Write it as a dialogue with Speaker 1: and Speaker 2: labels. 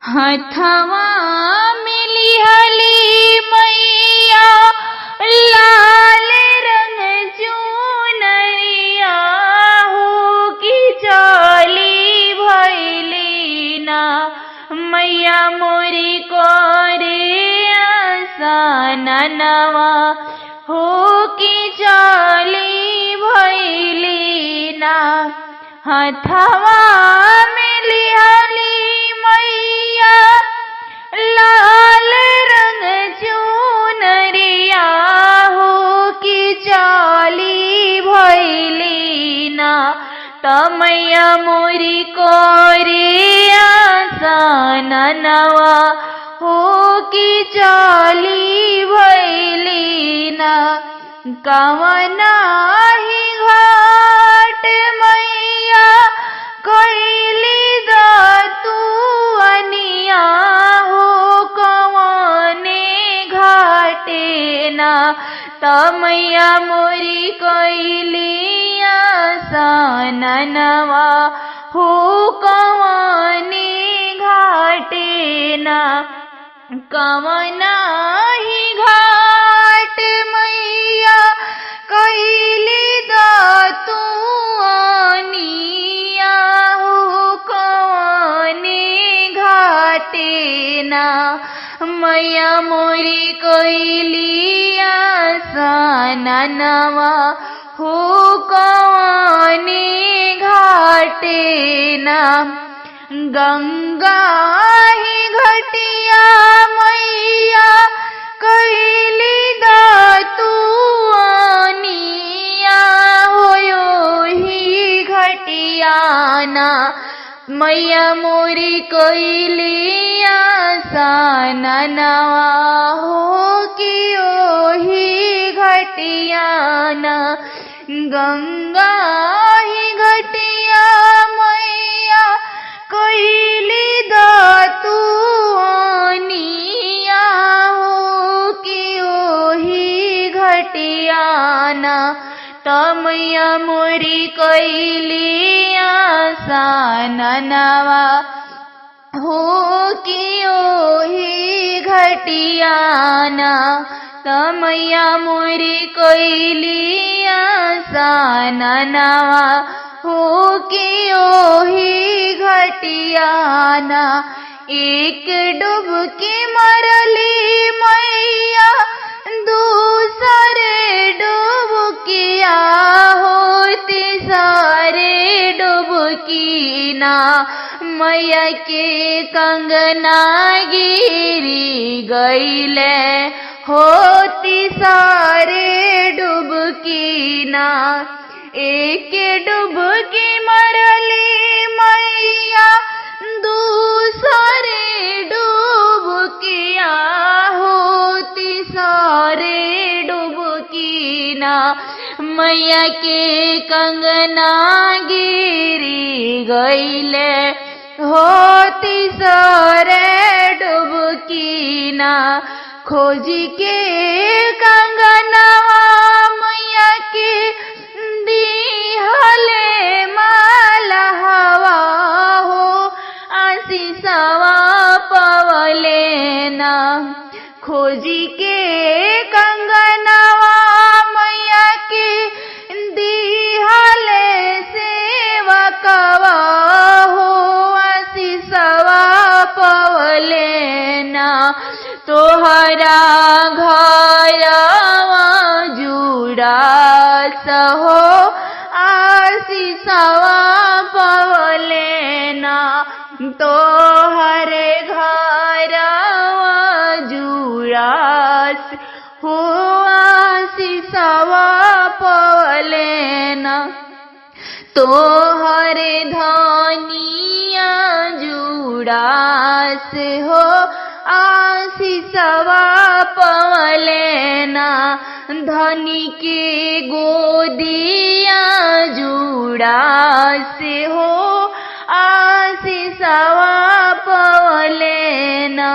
Speaker 1: हथवा मिली हली मैया लाल रंग चुनरिया हो की चली भैली ना मैया मोरी कोरे आसनवा हो की चली भैली ना हथवा मिली हली मैया लाल रंग चुनरिया हो की चाली भैली ना तमैया मोरी कोरे आसनवा हो की चाली भैली ना कवना ही घाट मैया कैली तू अनिया हो कवने घाटे ना तमैया मोरी कैली आसनवा हो कवने घाटे ना कवना ही घाट मैया कैली तू अनिया हो कवने घाटे ना मैया मोरी कैली आसनवा हो कवने घाटे ना गंगा ही घटिया मैया कैली तू अनिया होयो ही घटिया ना मैया मोरी कैली आसनवा हो की ओही घटिया ना गंगा ही घटिया मैया कैली तू अनिया हो की ओही घटिया ना तमैया मोरी कैली आसनवा हो की ओही घटिया ना तमैया मोरी कैली आसनवा हो की ओही घटिया ना एक डुबकी मरली मैया दूसरे डुबकिया होती सारे डुबकी ना मैया के कंगना गिरी गईले होती सारे डुबकी ना एक डुबकी मरली मैया दूसरे डुबकिया होती सारे डुबकी ना मैया के कंगना गिरी गईले होती सारे डुबकी ना खोजी के कंगनवा मैया के दिहले माला हवा हो आशीषवा पवले ना खोजी के कंगनवा मैया के दिहले सेवकवा हो आशीषवा पवले ना तोहरा घरवा जुड़ास हो आशीषवा पवले ना तोहरे घरवा जुड़ास हो आशीषवा पवले ना तोहरे धनिया जुड़ास हो आशीषवा पवले ना धनी के गोदिया जुड़ास हो आशीषवा पवले ना।